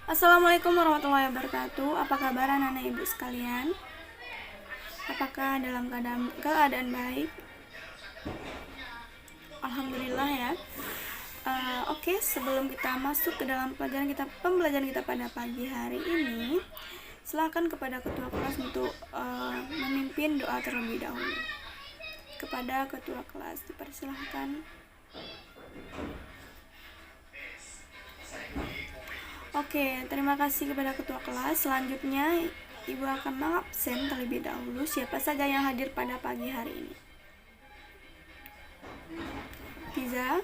Assalamualaikum warahmatullahi wabarakatuh. Apa kabar anak-anak ibu sekalian? Apakah dalam keadaan baik? Alhamdulillah ya. Oke, sebelum kita masuk ke dalam pembelajaran kita pada pagi hari ini, silakan kepada ketua kelas untuk memimpin doa terlebih dahulu. Kepada ketua kelas dipersilahkan. Oke, terima kasih kepada ketua kelas. Selanjutnya, Ibu akan mengabsen terlebih dahulu siapa saja yang hadir pada pagi hari ini. Tiza,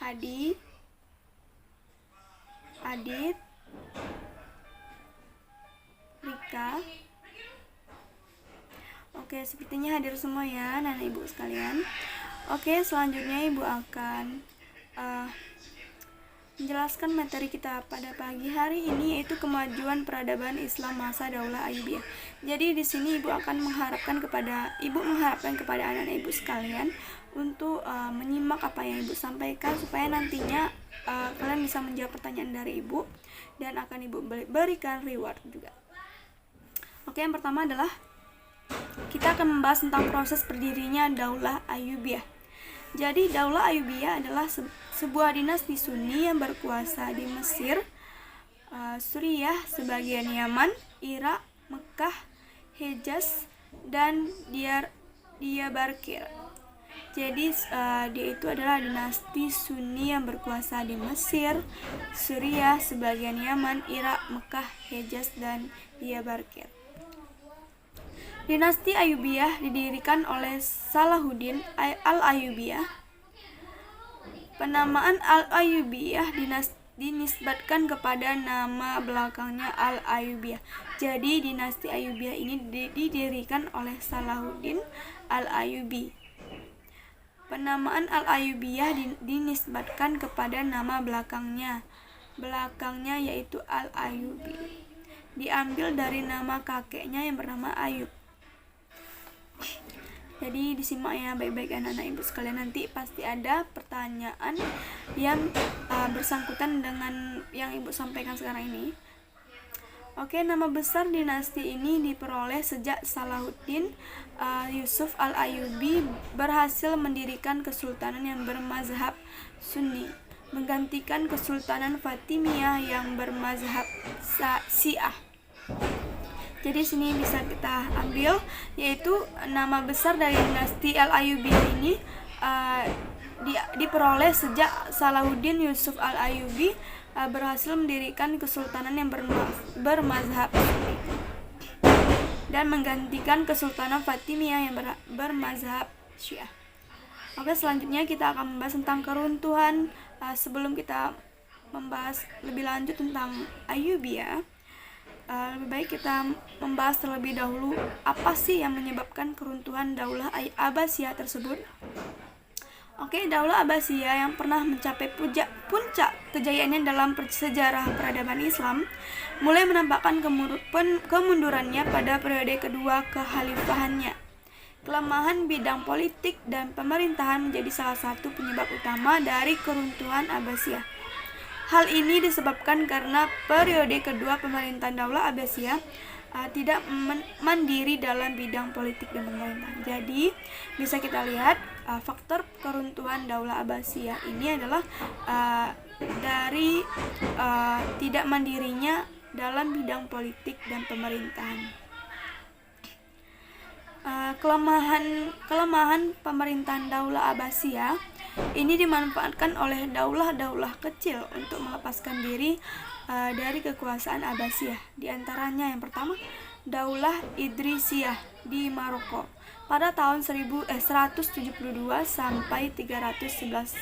Hadi, Adit, Rika. Oke, sepertinya hadir semua ya anak ibu sekalian. Oke, selanjutnya Ibu akan menjelaskan materi kita pada pagi hari ini, yaitu kemajuan peradaban Islam masa Daulah Ayyubiyah. Jadi di sini Ibu mengharapkan kepada anak-anak Ibu sekalian untuk menyimak apa yang Ibu sampaikan, supaya nantinya kalian bisa menjawab pertanyaan dari Ibu dan akan Ibu berikan reward juga. Oke, yang pertama adalah kita akan membahas tentang proses berdirinya Daulah Ayyubiyah. Jadi Daulah Ayyubiyah adalah sebuah dinasti Sunni yang berkuasa di Mesir, Suriah, sebagian Yaman, Irak, Mekah, Hejaz, dan Diyarbakir. Jadi dia itu adalah dinasti Sunni yang berkuasa di Mesir, Suriah, sebagian Yaman, Irak, Mekah, Hejaz, dan Diyarbakir. Dinasti Ayyubiyah didirikan oleh Salahuddin Al-Ayyubiyah. Penamaan Al-Ayyubiyah dinisbatkan kepada nama belakangnya Al-Ayyubiyah. Jadi dinasti Ayyubiyah ini didirikan oleh Salahuddin Al-Ayyubi. Penamaan Al-Ayyubiyah dinisbatkan kepada nama belakangnya yaitu Al-Ayyubi. Diambil dari nama kakeknya yang bernama Ayub. Jadi disimak ya baik-baik anak-anak ibu sekalian, nanti pasti ada pertanyaan yang bersangkutan dengan yang ibu sampaikan sekarang ini. Oke, nama besar dinasti ini diperoleh sejak Salahuddin Yusuf Al-Ayyubi berhasil mendirikan kesultanan yang bermazhab Sunni, menggantikan kesultanan Fatimiyah yang bermazhab Syiah. Jadi sini bisa kita ambil, yaitu nama besar dari dinasti Al-Ayyubiyah ini diperoleh sejak Salahuddin Yusuf Al-Ayyubi berhasil mendirikan kesultanan yang bermazhab Sunni dan menggantikan kesultanan Fatimiyah yang bermazhab Syiah. Oke, selanjutnya kita akan membahas tentang keruntuhan. Sebelum kita membahas lebih lanjut tentang Ayyubiyah, lebih baik kita membahas terlebih dahulu apa sih yang menyebabkan keruntuhan Daulah Abbasiyah tersebut. Oke, Daulah Abbasiyah yang pernah mencapai puncak kejayaannya dalam sejarah peradaban Islam mulai menampakkan kemundurannya pada periode kedua kekhalifahannya. Kelemahan bidang politik dan pemerintahan menjadi salah satu penyebab utama dari keruntuhan Abbasiyah. Hal ini disebabkan karena periode kedua pemerintahan Daulah Abbasiyah tidak mandiri dalam bidang politik dan pemerintahan. Jadi bisa kita lihat faktor keruntuhan Daulah Abbasiyah ini adalah dari tidak mandirinya dalam bidang politik dan pemerintahan. Kelemahan pemerintahan Daulah Abbasiyah ini dimanfaatkan oleh daulah-daulah kecil untuk melepaskan diri dari kekuasaan Abbasiyah. Di antaranya yang pertama, Daulah Idrisiyah di Maroko pada tahun 172 sampai 311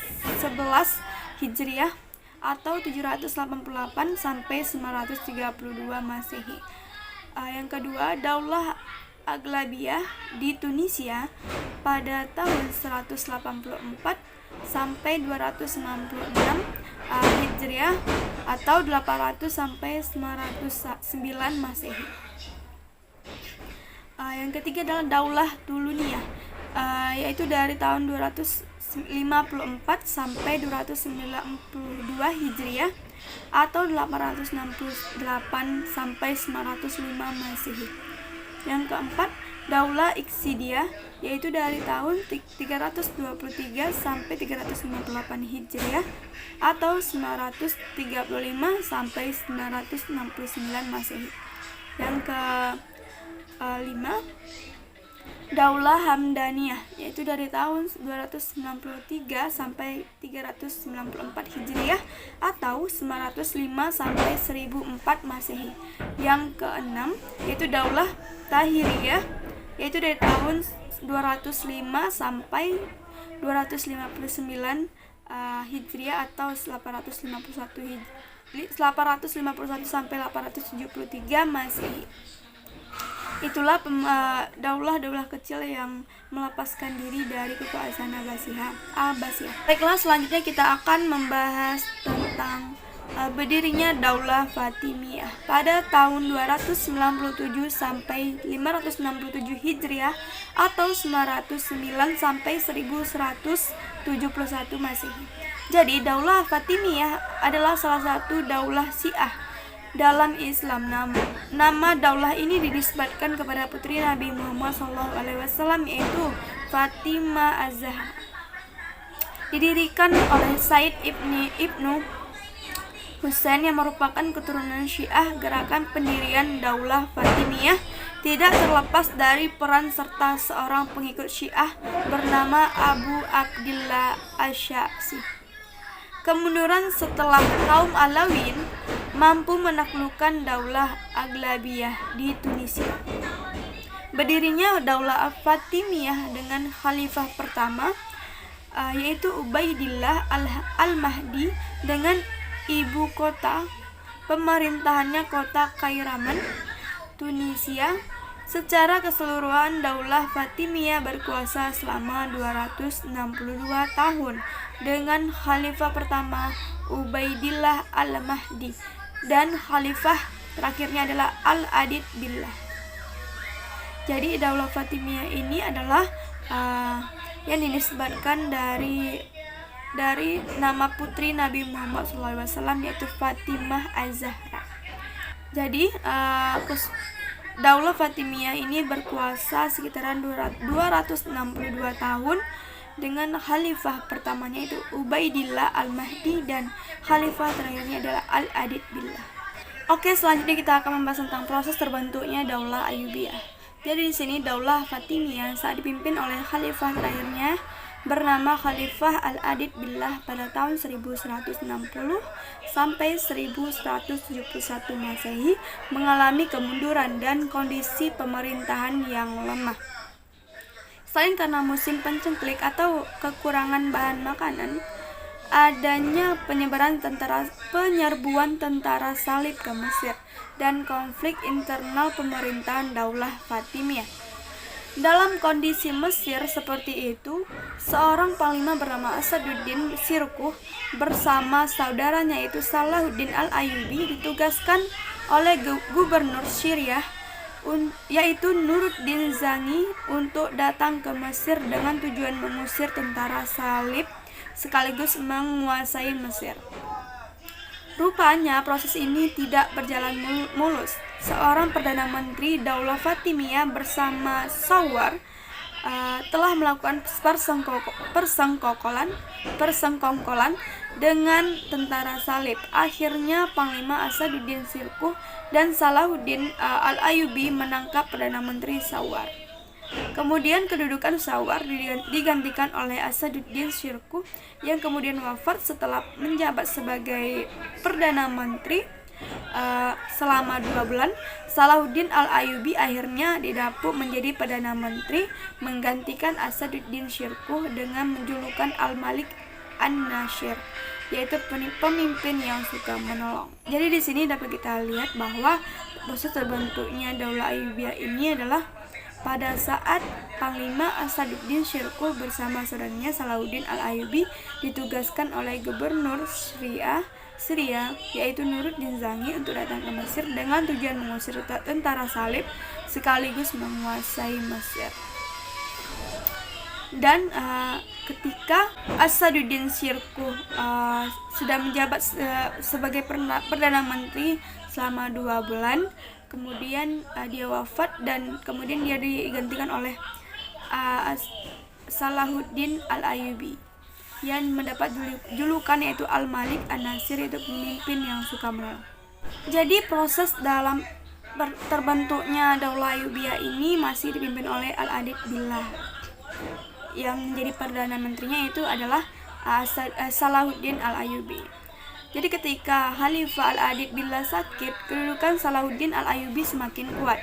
Hijriah atau 788 sampai 932 Masehi. Yang kedua, Daulah Aghlabiyah di Tunisia pada tahun 184 sampai 266 Hijriah atau 800 sampai 909 Masehi. Yang ketiga adalah Daulah Tuluniyah, yaitu dari tahun 200 254 sampai 292 Hijriah atau 868 sampai 905 Masehi. Yang keempat, Daulah Iqsidiyah, yaitu dari tahun 323 sampai 358 Hijriah atau 935 sampai 969 Masehi. Yang kelima, Daulah Hamdaniyah, yaitu dari tahun 293 sampai 394 Hijriah atau 905 sampai 1004 Masehi. Yang keenam, yaitu Daulah Tahiriyah, yaitu dari tahun 205 sampai 259 Hijriah atau 851 sampai 873 Masehi. Itulah daulah-daulah kecil yang melepaskan diri dari kekuasaan Abbasiyah. Baiklah, selanjutnya kita akan membahas tentang berdirinya Daulah Fatimiyah pada tahun 297 sampai 567 Hijriah atau 909 sampai 1171 Masehi. Jadi Daulah Fatimiyah adalah salah satu daulah Syiah dalam Islam. Nama daulah ini dinisbatkan kepada putri Nabi Muhammad SAW, yaitu Fatimah Az-Zahra. Didirikan oleh Said Ibnu Husain yang merupakan keturunan Syiah. Gerakan pendirian Daulah Fatimiyah tidak terlepas dari peran serta seorang pengikut Syiah bernama Abu Abdillah Asy-Syamsi. Kemunduran setelah kaum Alawiyyin mampu menaklukkan Daulah Aghlabiyah di Tunisia. Berdirinya Daulah Fatimiyah dengan khalifah pertama yaitu Ubaidillah Al-Mahdi dengan ibu kota pemerintahannya kota Kairaman, Tunisia. Secara keseluruhan Daulah Fatimiyah berkuasa selama 262 tahun dengan khalifah pertama Ubaidillah Al-Mahdi dan khalifah terakhirnya adalah Al-Adid Billah. Jadi Daulah Fatimiyah ini adalah yang dinisbatkan dari nama putri Nabi Muhammad SAW, yaitu Fatimah Az-Zahra. Jadi Daulah Fatimiyah ini berkuasa sekitaran 262 tahun dengan khalifah pertamanya itu Ubaidillah Al-Mahdi dan khalifah terakhirnya adalah Al-Adid Billah. Oke, selanjutnya kita akan membahas tentang proses terbentuknya Daulah Ayyubiyah. Jadi di sini Daulah Fatimiyah saat dipimpin oleh khalifah terakhirnya bernama Khalifah Al-Adid Billah pada tahun 1160 sampai 1171 Masehi mengalami kemunduran dan kondisi pemerintahan yang lemah. Selain karena musim pencengklik atau kekurangan bahan makanan, adanya penyerbuan tentara salib ke Mesir dan konflik internal pemerintahan Daulah Fatimiyah. Dalam kondisi Mesir seperti itu, seorang panglima bernama Asaduddin Syirkuh bersama saudaranya yaitu Salahuddin Al-Ayyubi ditugaskan oleh gubernur Syriah yaitu Nuruddin Zangi untuk datang ke Mesir dengan tujuan mengusir tentara salib sekaligus menguasai Mesir. Rupanya proses ini tidak berjalan mulus. Seorang Perdana Menteri Daulah Fatimiyah bersama Sawar telah melakukan persengkokolan dengan tentara salib. Akhirnya Panglima Asaduddin Syirkuh dan Salahuddin Al-Ayyubi menangkap Perdana Menteri Sawar. Kemudian kedudukan Sawar digantikan oleh Asaduddin Syirkuh yang kemudian wafat setelah menjabat sebagai Perdana Menteri selama 2 bulan. Salahuddin Al-Ayyubi akhirnya didapuk menjadi Perdana Menteri menggantikan Asaduddin Syirkuh dengan menjulukan Al-Malik An-Nasir, yaitu pemimpin yang suka menolong. Jadi di sini dapat kita lihat bahwa proses terbentuknya Daulah Ayyubiyah ini adalah pada saat Panglima Asaduddin Syirkuh bersama saudaranya Salahuddin Al-Ayyubi ditugaskan oleh gubernur Syria yaitu Nuruddin Zangi untuk datang ke Mesir dengan tujuan mengusir tentara salib sekaligus menguasai Mesir. Dan ketika Asaduddin Shirkuh sudah menjabat sebagai Perdana Menteri selama 2 bulan, kemudian dia wafat dan kemudian dia digantikan oleh Salahuddin Al-Ayyubi yang mendapat julukan yaitu Al-Malik An-Nasir, itu pemimpin yang suka menolong. Jadi proses dalam terbentuknya Daulah Ayyubiyah ini masih dipimpin oleh Al-Adid Billah. Yang menjadi Perdana Menterinya itu adalah Salahuddin Al-Ayyubi. Jadi ketika Khalifah Al-Adid Billah sakit, kedudukan Salahuddin Al-Ayyubi semakin kuat.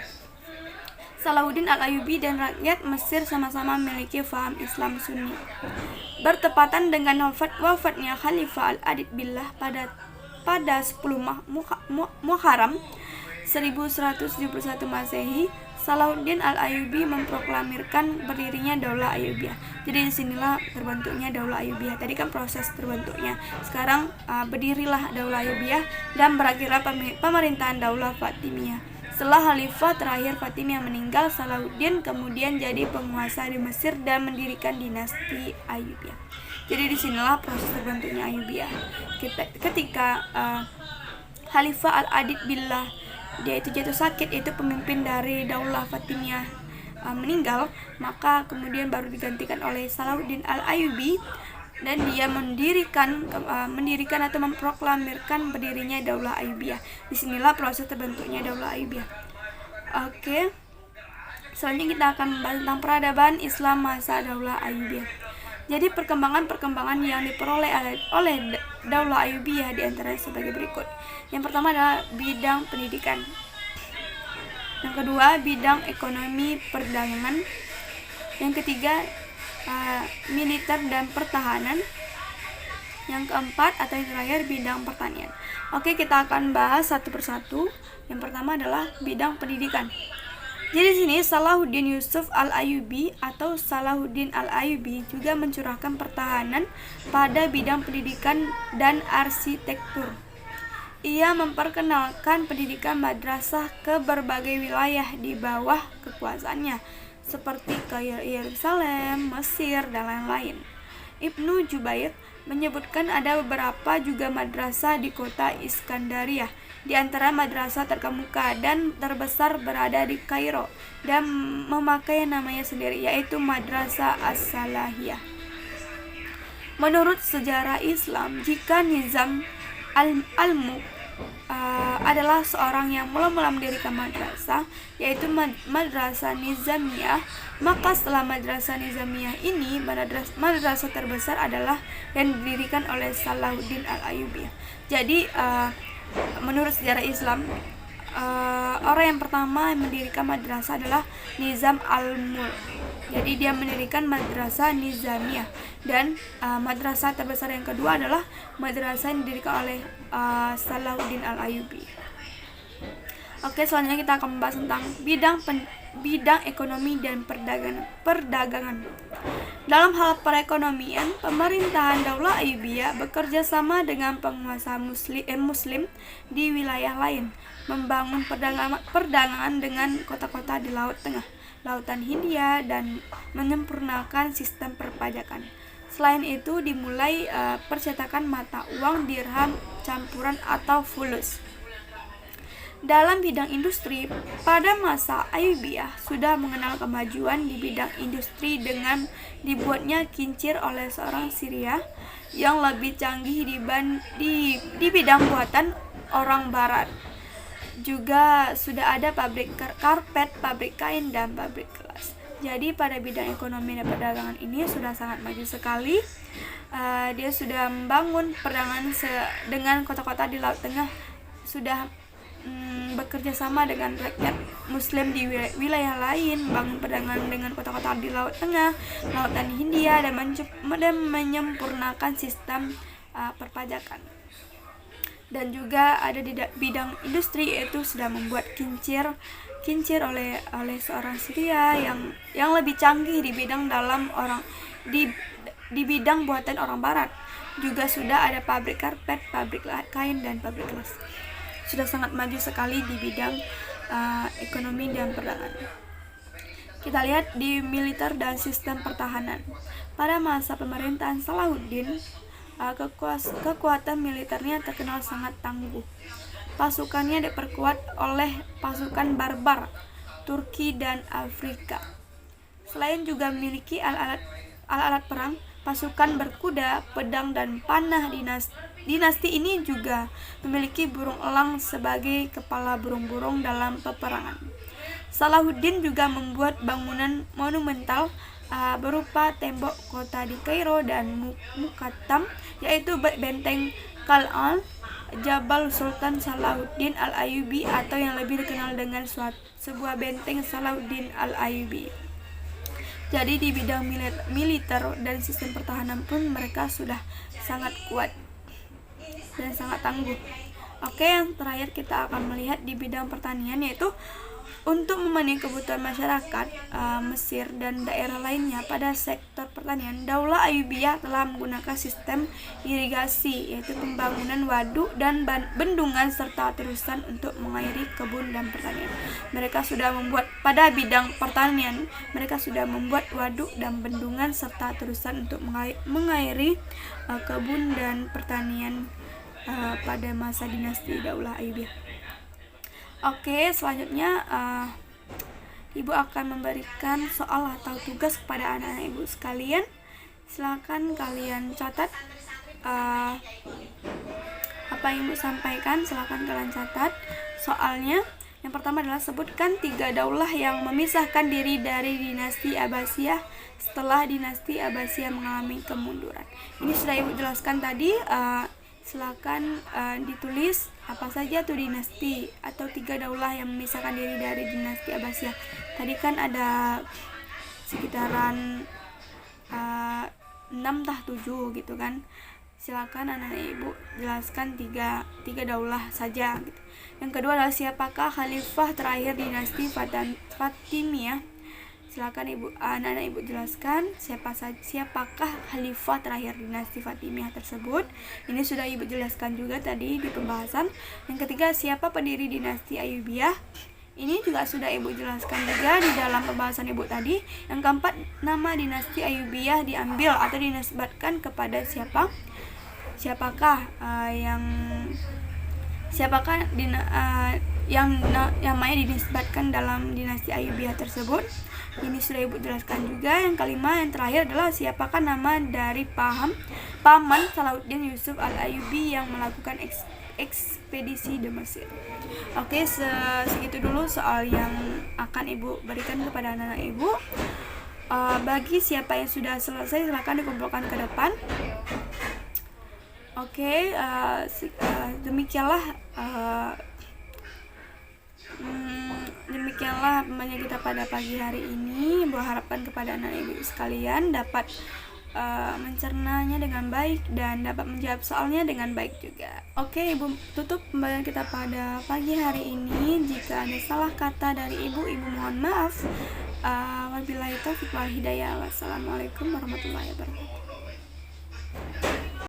Salahuddin Al-Ayyubi dan rakyat Mesir sama-sama memiliki faham Islam Sunni. Bertepatan dengan wafatnya Khalifah Al-Adid Billah pada 10 Muharram 1171 Masehi, Salahuddin Al-Ayyubi memproklamirkan berdirinya Daulah Ayyubiyah. Jadi disinilah terbentuknya Daulah Ayyubiyah. Tadi kan proses terbentuknya. Sekarang berdirilah Daulah Ayyubiyah dan berakhirlah pemerintahan Daulah Fatimiyah. Setelah Khalifah terakhir Fatimiyah meninggal, Salahuddin kemudian jadi penguasa di Mesir dan mendirikan dinasti Ayyubiyah. Jadi disinilah proses terbentuknya Ayyubiyah. Ketika Khalifah Al-Adid Billah dia itu jatuh sakit, itu pemimpin dari Daulah Fatimiyah meninggal, maka kemudian baru digantikan oleh Salahuddin Al-Ayyubi dan dia mendirikan atau memproklamirkan berdirinya Daulah Ayyubiyah. Disinilah proses terbentuknya Daulah Ayyubiyah. Oke. Selanjutnya kita akan membahas tentang peradaban Islam masa Daulah Ayyubiyah. Jadi perkembangan yang diperoleh oleh Daulah Ayyubiyah diantaranya sebagai berikut. Yang pertama adalah bidang pendidikan. Yang kedua, bidang ekonomi perdagangan. Yang ketiga, militer dan pertahanan. Yang keempat atau yang terakhir, bidang pertanian. Oke, kita akan bahas satu persatu. Yang pertama adalah bidang pendidikan. Jadi di sini Salahuddin Yusuf Al-Ayyubi atau Salahuddin Al-Ayyubi juga mencurahkan pertahanan pada bidang pendidikan dan arsitektur. Ia memperkenalkan pendidikan madrasah ke berbagai wilayah di bawah kekuasaannya, seperti ke Yerusalem, Mesir, dan lain-lain. Ibnu Jubair menyebutkan ada beberapa juga madrasah di kota Iskandariyah. Di antara madrasah terkemuka dan terbesar berada di Kairo dan memakai namanya sendiri, yaitu Madrasah As-Salahiyah. Menurut sejarah Islam, jika Nizam Al-Mulk adalah seorang yang mula-mula mendirikan madrasah, yaitu Madrasah Nizamiyah, maka setelah Madrasah Nizamiyah ini, madrasah terbesar adalah yang didirikan oleh Salahuddin Al-Ayyubi. Jadi menurut sejarah Islam, orang yang pertama yang mendirikan madrasah adalah Nizam Al-Mulk. Jadi dia mendirikan Madrasah Nizamiyah. Dan madrasah terbesar yang kedua adalah madrasah yang didirikan oleh Salahuddin Al-Ayyubi. Oke, selanjutnya kita akan membahas tentang bidang ekonomi dan perdagangan. Dalam hal perekonomian, pemerintahan Daulah Ayyubiyah bekerja sama dengan penguasa muslim di wilayah lain, membangun perdagangan dengan kota-kota di Laut Tengah, Lautan Hindia, dan menyempurnakan sistem perpajakan. Selain itu, dimulai percetakan mata uang dirham campuran atau fulus. Dalam bidang industri, pada masa Ayyubiyah sudah mengenal kemajuan di bidang industri dengan dibuatnya kincir oleh seorang Syria yang lebih canggih di bidang buatan orang barat. Juga sudah ada pabrik karpet, pabrik kain, dan pabrik gelas. Jadi pada bidang ekonomi dan perdagangan ini sudah sangat maju sekali. Dia sudah membangun perdagangan dengan kota-kota di Laut Tengah, sudah bekerja sama dengan rakyat muslim di wilayah lain, bangun perdagangan dengan kota-kota di Laut Tengah, Lautan Hindia, dan menyempurnakan sistem perpajakan. Dan juga ada di bidang industri, yaitu sudah membuat kincir oleh seorang Syria yang lebih canggih di bidang di bidang buatan orang barat. Juga sudah ada pabrik karpet, pabrik kain, dan pabrik gelas. Sudah sangat maju sekali di bidang ekonomi dan perdagangan. Kita lihat di militer dan sistem pertahanan. Pada masa pemerintahan Salahuddin, kekuatan militernya terkenal sangat tangguh. Pasukannya diperkuat oleh pasukan barbar Turki dan Afrika. Selain juga memiliki alat-alat perang, pasukan berkuda, pedang, dan panah. Dinasti ini juga memiliki burung elang sebagai kepala burung-burung dalam peperangan. Salahuddin juga membuat bangunan monumental berupa tembok kota di Kairo dan Muqattam, yaitu benteng Qal'ah, Jabal Sultan Salahuddin Al-Ayyubi, atau yang lebih dikenal dengan sebuah benteng Salahuddin Al-Ayyubi. Jadi di bidang militer dan sistem pertahanan pun mereka sudah sangat kuat dan sangat tangguh. Oke, yang terakhir kita akan melihat di bidang pertanian, yaitu untuk memenuhi kebutuhan masyarakat Mesir dan daerah lainnya pada sektor pertanian, Daulah Ayyubiyah telah menggunakan sistem irigasi, yaitu pembangunan waduk dan bendungan serta terusan untuk mengairi kebun dan pertanian. Mereka sudah membuat pada bidang pertanian, mereka sudah membuat waduk dan bendungan serta terusan untuk mengairi kebun dan pertanian pada masa dinasti Daulah Ayyubiyah. Oke, selanjutnya Ibu akan memberikan soal atau tugas kepada anak-anak Ibu sekalian. Silakan kalian catat apa yang Ibu sampaikan, silakan kalian catat soalnya. Yang pertama adalah sebutkan 3 daulah yang memisahkan diri dari dinasti Abbasiyah setelah dinasti Abbasiyah mengalami kemunduran. Ini sudah Ibu jelaskan tadi. Silakan ditulis apa saja tuh dinasti atau 3 daulah yang memisahkan diri dari dinasti Abbasiyah. Tadi kan ada sekitaran 6-7 gitu kan. Silakan anak-anak Ibu jelaskan 3 daulah saja gitu. Yang kedua adalah siapakah khalifah terakhir dinasti Fatimiyah. Silakan anak-anak Ibu jelaskan siapakah khalifah terakhir dinasti Fatimiyah tersebut. Ini sudah Ibu jelaskan juga tadi di pembahasan. Yang ketiga, siapa pendiri dinasti Ayyubiyah. Ini juga sudah Ibu jelaskan juga di dalam pembahasan Ibu tadi. Yang keempat, nama dinasti Ayyubiyah diambil atau dinisbatkan kepada siapa? Siapakah yang namanya dinisbatkan dalam dinasti Ayyubiyah tersebut. Ini sudah Ibu jelaskan juga. Yang kelima, yang terakhir adalah siapakah nama dari paman Salahuddin Yusuf Al-Ayyubi yang melakukan ekspedisi di Mesir. Oke, segitu dulu soal yang akan Ibu berikan kepada anak-anak Ibu. Bagi siapa yang sudah selesai, silakan dikumpulkan ke depan. Oke, demikianlah pembelajaran kita pada pagi hari ini. Ibu harapkan kepada anak Ibu sekalian dapat mencernanya dengan baik dan dapat menjawab soalnya dengan baik juga. Oke, Ibu tutup pembelajaran kita pada pagi hari ini. Jika ada salah kata dari Ibu mohon maaf. Wabillahi taufiq wal hidayah. Wassalamualaikum warahmatullahi wabarakatuh.